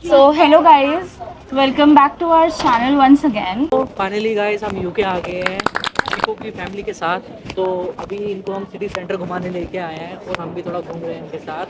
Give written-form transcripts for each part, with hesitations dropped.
So hello guys, welcome back to our channel once again. तो finally guys हम UK आ गए हैं eco की फैमिली के साथ। तो अभी इनको हम सिटी सेंटर घुमाने लेके आए हैं और हम भी थोड़ा घूम रहे हैं इनके साथ।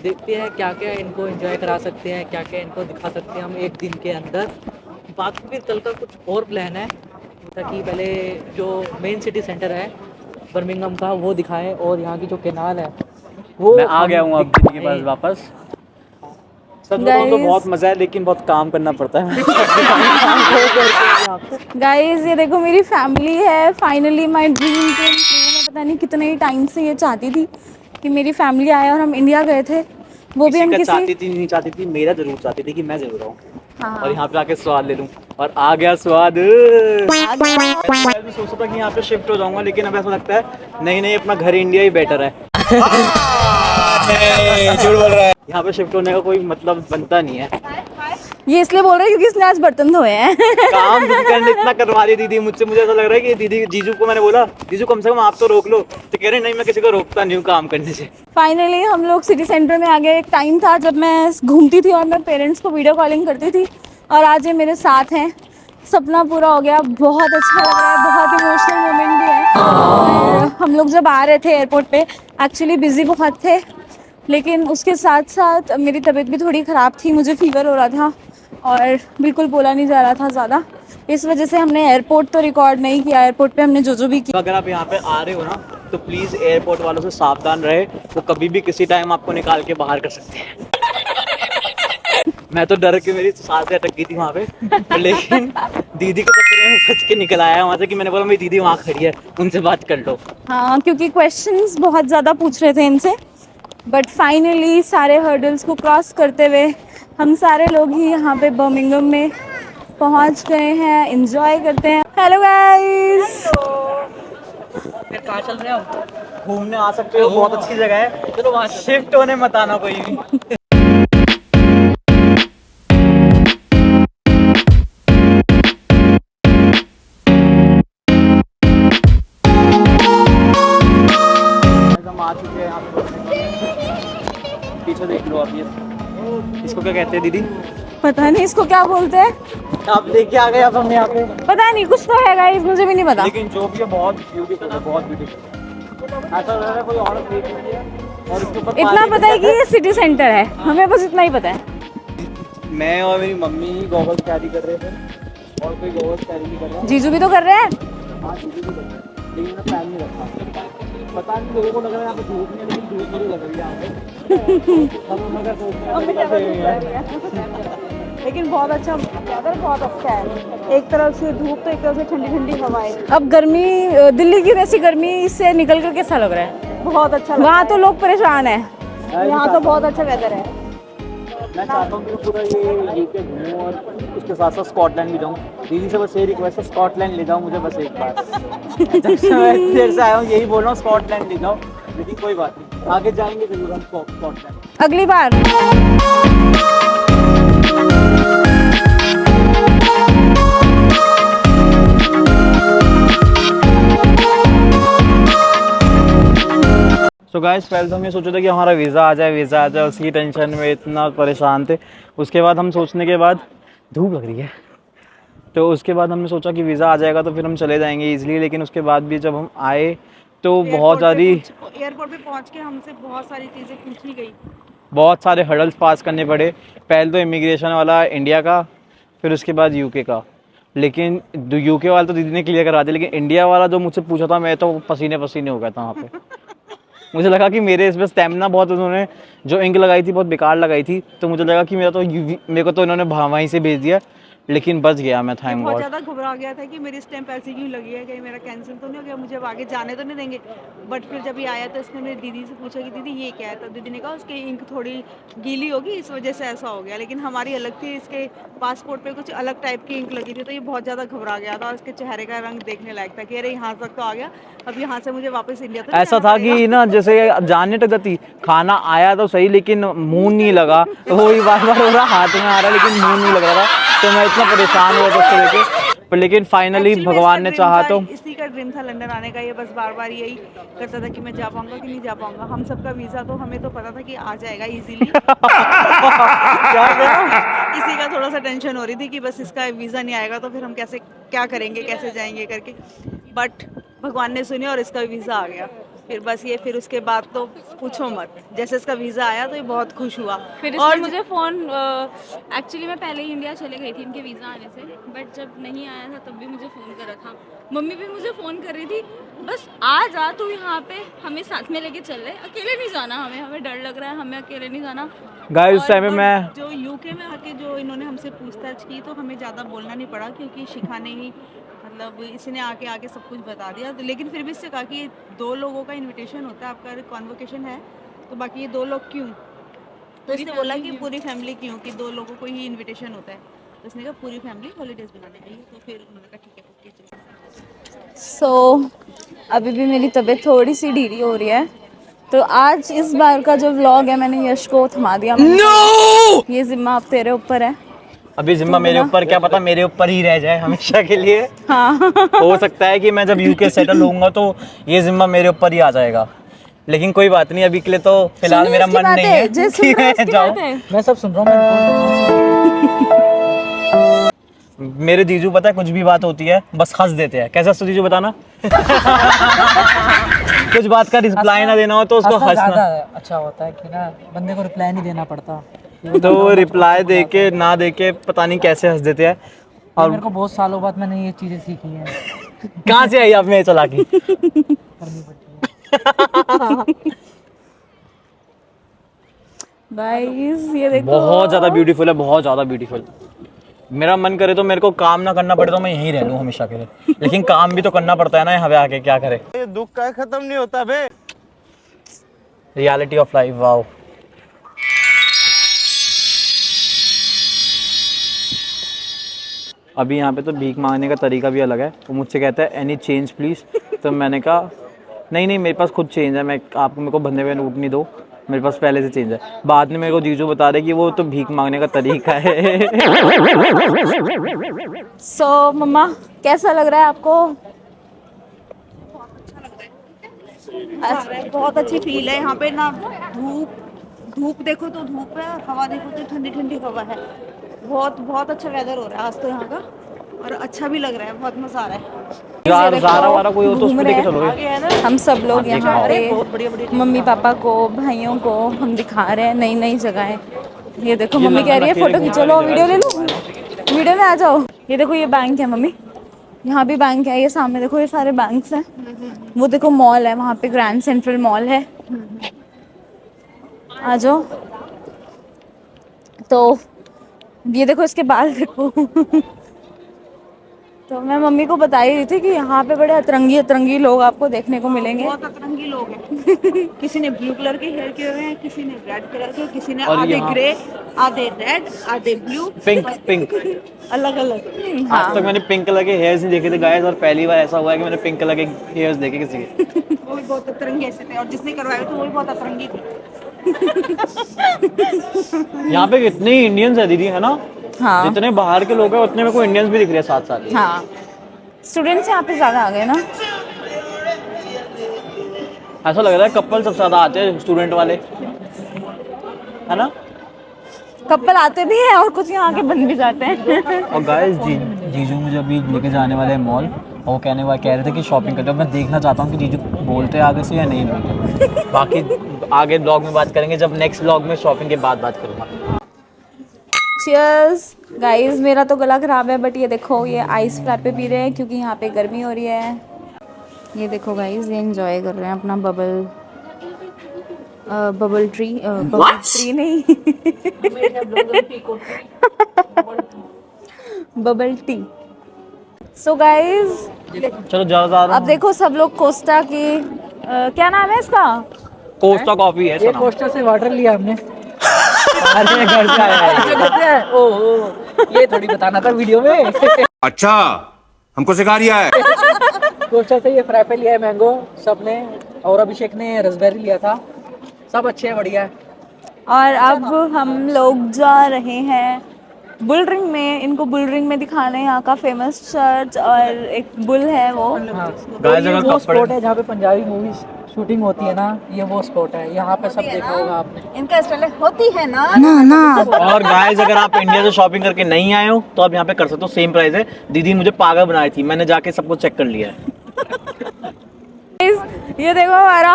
देखते हैं क्या क्या इनको एंजॉय करा सकते हैं, क्या क्या इनको दिखा सकते हैं हम एक दिन के अंदर। बाकी फिर कल का कुछ और प्लान है, ताकि पहले जो मेन सिटी सेंटर है बर्मिंघम का वो दिखाएं और यहाँ की जो कैनाल है वो मैं आ गया हूँ अब दीदी के पास दिखाएं। वापस। सच बताऊँ तो Guys. बहुत मज़ा है, लेकिन बहुत काम करना पड़ता है। गाइस ये देखो मेरी फैमिली है। Finally my dream came true. मैं पता नहीं कितने टाइम से ये चाहती थी कि मेरी फैमिली आए और हम इंडिया गए थे, वो भी हम किसी चाहती थी नहीं चाहती थी, मेरा जरूर चाहती थी कि मैं जरूर आऊँ हाँ और यहाँ पे आके स्वाद ले लूँ, और आ गया स्वाद। मैं भी सोचा था कि यहाँ पे शिफ्ट हो जाऊंगा, लेकिन अब ऐसा लगता है नहीं नहीं, अपना घर इंडिया ही बेटर है। झूठ बोल रहा है। यहाँ पे शिफ्ट होने का कोई मतलब बनता नहीं है। ये इसलिए बोल रहे हैं क्योंकि इसने आज बर्तन धोए हैं। काम दीदी करने इतना करवा रही दीदी मुझसे, मुझे ऐसा लग रहा है कि दीदी जीजू को मैंने बोला जीजू कम से कम आप तो रोक लो, तो कह रहे नहीं मैं किसी को रोकता नहीं हूँ काम करने से। फाइनली हम लोग सिटी सेंटर में आ गए। एक टाइम था जब मैं घूमती थी और मैं पेरेंट्स को वीडियो कॉलिंग करती थी, और आज ये मेरे साथ हैं। सपना पूरा हो गया, बहुत अच्छा लग रहा है, बहुत इमोशनल मोमेंट भी है। और हम लोग जब आ रहे थे एयरपोर्ट पे, एक्चुअली बिजी बहुत थे, लेकिन उसके साथ साथ मेरी तबीयत भी थोड़ी ख़राब थी, मुझे फीवर हो रहा था और बिल्कुल बोला नहीं जा रहा था ज़्यादा। इस वजह से हमने एयरपोर्ट तो रिकॉर्ड नहीं किया। एयरपोर्ट पे हमने जो भी किया। अगर आप यहाँ पे आ रहे हो ना, तो प्लीज़ एयरपोर्ट वालों से सावधान रहे, वो कभी भी किसी टाइम आपको निकाल के बाहर कर सकते हैं। मैं तो डर के मेरी सांसें अटक गई थी वहाँ पे, लेकिन दीदी के चक्कर में बच के निकल आया वहाँ से कि मैंने बोला मेरी दीदी वहाँ खड़ी है, उनसे बात कर लो। हाँ, क्योंकि क्वेश्चंस बहुत ज़्यादा पूछ रहे थे इनसे, बट फाइनली सारे हर्डल्स को क्रॉस करते हुए हम सारे लोग ही यहाँ पे बर्मिंघम में पहुँच गए हैं। एंजॉय करते हैं। हेलो गाइस, कहाँ चल रहे हो? घूमने आ सकते हो, बहुत अच्छी जगह है। चलो वहाँ शिफ्ट होने मत आना कोई भी। हम आ चुके हैं यहाँ पे। पीछे देख लो आप, ये इसको क्या कहते हैं दीदी? पता नहीं इसको क्या बोलते हैं, आप लेके आ गए अब हम यहाँ पे। पता नहीं, कुछ तो है गाइस, मुझे भी नहीं पता। लेकिन जो भी है बहुत ब्यूटीफुल है, बहुत ब्यूटीफुल। ऐसा लग रहा है कोई औरत देख रही है और उसके ऊपर इतना पानी पता है कि गिर ये सिटी सेंटर है, हमें बस इतना ही पता है। रहा है। मैं और मेरी मम्मी गॉगल्स कैरी कर रहे थे, और कोई गॉगल्स कैरी नहीं कर रहा। जीजू भी तो कर रहे हैं। हाँ दीदी भी कर रहे हैं, लेकिन मैंने प्लान नहीं रखा। पता नहीं लोगों को लग रहा है यहाँ पे धूप नहीं है, लेकिन धूप मुझे लग रही है यहाँ पे। हम मगर सोचते हैं लेकिन बहुत अच्छा वेदर, बहुत अच्छा है। एक तरफ से धूप तो एक तरफ से ठंडी ठंडी हवाएं। अब गर्मी, दिल्ली की वैसी गर्मी से निकल कर कैसा लग रहा है? बहुत अच्छा। वहाँ तो लोग परेशान है, यहाँ तो बहुत अच्छा वेदर है। मैं चाहता हूँ कि मैं पूरा ये यूके घूमूँ और उसके साथ साथ स्कॉटलैंड भी जाऊँ। दीदी से बस यही रिक्वेस्ट है, स्कॉटलैंड ले जाओ मुझे बस एक बार। जब से मैं इतनी देर से आया हूँ यही बोल रहा हूँ, स्कॉटलैंड ले जाओ। लेकिन कोई बात नहीं, आगे जाएंगे जरूर हम स्कॉटलैंड अगली बार। सो गाइस, पहले तो हम ये सोचे थे कि हमारा वीज़ा आ जाए, उसकी टेंशन में इतना परेशान थे। उसके बाद हम सोचने के बाद धूप लग रही है, तो उसके बाद हमने सोचा कि वीज़ा आ जाएगा तो फिर हम चले जाएंगे ईजिली। लेकिन उसके बाद भी जब हम आए तो बहुत सारी एयरपोर्ट पे पहुंच के हमसे बहुत सारी चीज़ें पूछी गई। बहुत सारे हर्डल्स पास करने पड़े। पहले तो इमिग्रेशन वाला इंडिया का, फिर उसके बाद यूके का। लेकिन यूके वाला तो दीदी ने क्लियर करा दिया, लेकिन इंडिया वाला जो मुझसे पूछा था, मैं तो पसीने पसीने हो गया था वहाँ पे। मुझे लगा कि मेरे इसमें स्टेमिना बहुत, उन्होंने जो इंक लगाई थी बहुत बेकार लगाई थी, तो मुझे लगा कि मेरे को तो इन्होंने वहीं से भेज दिया, लेकिन बच गया मैं, थैंक बहुत गॉड। ज़्यादा घबरा गया था कि मेरी स्टैंप ऐसी क्यों लगी है, कहीं मेरा कैंसिल तो नहीं हो गया, मुझे अब आगे जाने तो नहीं देंगे। बट फिर जब ये आया तो इसने मेरी दीदी से पूछा कि दीदी ये क्या है, तो दीदी ने कहा उसकी इंक थोड़ी गीली होगी इस वजह से ऐसा हो गया। लेकिन हमारी अलग थी, इसके पासपोर्ट पे कुछ अलग टाइप की इंक लगी थी, तो ये बहुत ज़्यादा घबरा गया था और इसके चेहरे का रंग देखने लायक था कि अरे यहाँ तक तो आ गया, अब यहाँ से मुझे वापस इंडिया तो ऐसा था कि ना जैसे जानने तक जाती, खाना आया तो सही लेकिन मुंह नहीं लगा, तो वही बार बार हो रहा, हाथ में आ रहा लेकिन मुंह नहीं लग रहा था। तो मैं इतना परेशान हुआ था उसको लेके। पर लेकिन फाइनली Actually में भगवान ने इसका चाहा dream तो था, इसी का ड्रीम था लंदन आने का। ये बस बार बार यही करता था कि मैं जा पाऊंगा कि नहीं जा पाऊंगा। हम सबका वीज़ा तो हमें तो पता था कि आ जाएगा इजीली। इसी का थोड़ा सा टेंशन हो रही थी कि बस इसका वीज़ा नहीं आएगा तो फिर हम कैसे क्या करेंगे, कैसे जाएंगे करके। बट भगवान ने सुनी और इसका वीज़ा आ गया। फिर बस ये, फिर उसके बाद तो पूछो मत, जैसे इसका वीज़ा आया तो ये बहुत खुश हुआ। फिर और इसने मुझे फ़ोन, एक्चुअली मैं पहले ही इंडिया चले गई थी इनके वीज़ा आने से, बट जब नहीं आया था तब भी मुझे फ़ोन करा था। मम्मी भी मुझे फ़ोन कर रही थी, बस आ जा तू यहाँ पे, हमें साथ में लेके चल रहे, अकेले नहीं जाना, हमें डर लग रहा है, हमें अकेले नहीं जाना। गाइस उस टाइम में और मैं जो यूके में आके जो इन्होंने हमसे पूछताछ की तो हमें ज़्यादा बोलना नहीं पड़ा, क्योंकि शिखा ने ही मतलब इसने आके सब कुछ बता दिया। तो लेकिन फिर भी इससे कहा कि 2 लोगों का इनविटेशन होता है, आपका कॉन्वोकेशन है, तो बाकी ये 2 लोग क्यों? तो इसने बोला कि पूरी फैमिली क्यों, कि 2 लोगों को ही इनविटेशन होता है। तो इसने कहा पूरी फैमिली हॉलीडेज बनाने आई है। तो फिर उन्होंने कहा ठीक है, ओके चलो। सो अभी भी मेरी तबीयत थोड़ी सी ढीली हो रही है, तो आज इस बार का जो व्लॉग है मैंने यश को थमा दिया। ये जिम्मा अब तेरे ऊपर है। अभी जिम्मा मेरे ऊपर, क्या पता मेरे ऊपर ही रह जाए हमेशा के लिए। हाँ हो सकता है कि मैं जब यूके सेटल होऊंगा तो ये जिम्मा मेरे ऊपर ही आ जाएगा, लेकिन कोई बात नहीं, अभी के लिए तो फिलहाल सुनिए मेरा उसकी मन बात नहीं है, है जे सुन कि रहा है मैं उसकी जाऊं। बात है। मैं सब सुन रहा हूँ। मेरे जीजू पता है कुछ भी बात होती है बस हंस देते हैं। कैसा जीजू बताना? कुछ बात का रिप्लाई ना देना हो तो उसको ज़्यादा हंसना, अच्छा होता है कि ना बंदे को रिप्लाई नहीं देना पड़ता। तो रिप्लाई दे के ना दे के पता नहीं कैसे हंस देते हैं। और मेरे को बहुत सालों बाद मैंने ये चीज़ें सीखी हैं, कहाँ से आई आप में चालाकी? करनी पड़ती है। गाइस ये देखो, बहुत ज्यादा ब्यूटीफुल है, बहुत ज्यादा ब्यूटीफुल। मेरा मन करे तो मेरे को काम ना करना पड़े तो मैं यहीं रह लूं हमेशा के लिए, लेकिन काम भी तो करना पड़ता है ना यहाँ पे आके, क्या करे। ये दुख का खत्म नहीं होता बे। Reality of life, wow. अभी यहाँ पे तो भीख मांगने का तरीका भी अलग है। वो मुझसे कहता है एनी चेंज प्लीज़, तो मैंने कहा नहीं नहीं मेरे पास खुद चेंज है, मैं आपको मेरे को बंधे हुए नोट नहीं दो, मेरे पास पहले से चेंज है। बाद में मेरे को जीजू बता रहे कि वो तो भीख मांगने का तरीका है। सो मम्मा कैसा लग रहा है आपको? बहुत अच्छी फील है यहाँ पे ना। धूप देखो तो धूप है, हवा देखो तो ठंडी ठंडी हवा है। बहुत बहुत अच्छा वेदर हो रहा है आज तो यहाँ का, और अच्छा भी लग रहा है, बहुत मजा आ रहा है। ये ज़ारा वारा कोई हो तो घूम उसको रहे लेके हैं। चलोगे? हम सब लोग यहाँ अरे पे बहुत बढ़िया मम्मी पापा को, भाइयों को हम दिखा रहे हैं नई नई जगहें। ये देखो ये मम्मी कह रही है लंदन फोटो खींचो, लो वीडियो ले लो, वीडियो में आ जाओ। ये देखो ये बैंक है मम्मी, यहाँ भी बैंक है, ये सामने देखो ये सारे बैंक्स हैं। वो देखो मॉल है वहाँ पे, ग्रैंड सेंट्रल मॉल है, आ जाओ। तो ये देखो इसके बाल देखो। तो मैं मम्मी को बता ही रही थी कि यहाँ पे बड़े अतरंगी अतरंगी लोग आपको देखने को मिलेंगे। बहुत अतरंगी लोग हैं। किसी ने ब्लू कलर के हेयर किए हुए हैं, किसी ने रेड कलर के, किसी ने और आधे यहाँ- ग्रे, आधे रेड, आधे ब्लू, पिंक पिंक। अलग अलग। आज तक मैंने पिंक कलर के हेयर्स नहीं देखे थे गाइस, और पहली बार ऐसा हुआ है कि मैंने पिंक कलर के हेयर्स देखे किसी के। वो भी बहुत अतरंगी ऐसे थे, और जिसने करवाए थे वो भी बहुत अतरंगी थी। यहाँ पे कितने इंडियंस है दीदी, है ना? हाँ जितने बाहर के लोग हैं उतने मेरे को इंडियंस भी दिख रहे हैं साथ साथ। हाँ, स्टूडेंट्स यहाँ पे ज़्यादा आ गए ना। ऐसा लग रहा है कपल सबसे ज्यादा आते हैं, स्टूडेंट वाले, है ना? कपल आते भी हैं और कुछ यहाँ के बन भी जाते हैं। और गाइस जीजू मुझे अभी लेके जाने वाले हैं मॉल, और वो कह रहे थे कि शॉपिंग करते हो। मैं देखना चाहता हूँ कि जीजू बोलते हैं आगे से या नहीं बोलते। बाकी आगे ब्लॉग में बात करेंगे, जब नेक्स्ट ब्लॉग में शॉपिंग के बाद बात करूँगा। चीयर्स गाइस, मेरा तो गला खराब है, बट ये देखो ये आइस फ्लैपे पी रहे हैं क्योंकि यहाँ पे गर्मी हो रही है। ये देखो गाइस, ये एंजॉय कर रहे हैं अपना बबल ट्री नहीं, बबल टी। सो गाइस चलो ज़्यादा अब देखो सब लोग कोस्टा की क्या नाम है इसका, कोस्टा कॉफी है ये कोस्टा से वाटर लिया हमने। अरे घर से आया है। ये थोड़ी बताना था वीडियो में। अच्छा हमको सिखा रिया है। कोस्टा से ये फ्रैपे लिया है मैंगो सबने, और अभिषेक ने रसबेरी लिया था। सब अच्छे हैं, बढ़िया है। और अब हम लोग जा रहे हैं बुल रिंग में, इनको बुल रिंग में दिखाना है यहाँ का फेमस चर्च, और एक बुल है वो। हाँ Guys, ये अगर वो कपड़े- स्पॉट है जहाँ पे पंजाबी मूवीज शूटिंग होती है ना, ये वो स्पॉट है, यहाँ पे सब देखा होगा आपने। इनका स्टाइल होती है ना। और गाइस अगर आप इंडिया से शॉपिंग करके नहीं आए हो तो आप यहाँ पे कर सकते हो, सेम प्राइस है। दीदी ने मुझे पागल बनाई थी, मैंने जाके सब कुछ चेक कर लिया है। ये देखो हमारा,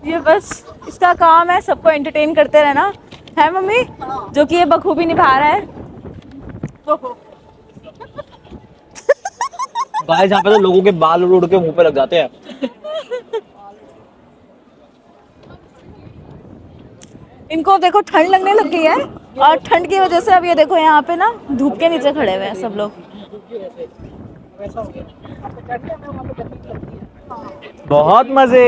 ये बस इसका काम है सबको एंटरटेन करते रहना, है मम्मी, जो कि ये बखूबी निभा रहा है। गाइस यहाँ पे तो लोगों के बाल उड़ उड़ के मुंह पे लग जाते हैं। इनको देखो ठंड लगने लग गई है, और ठंड की वजह से अब ये देखो यहाँ पे ना धूप के नीचे खड़े हुए हैं सब लोग। बहुत मजे।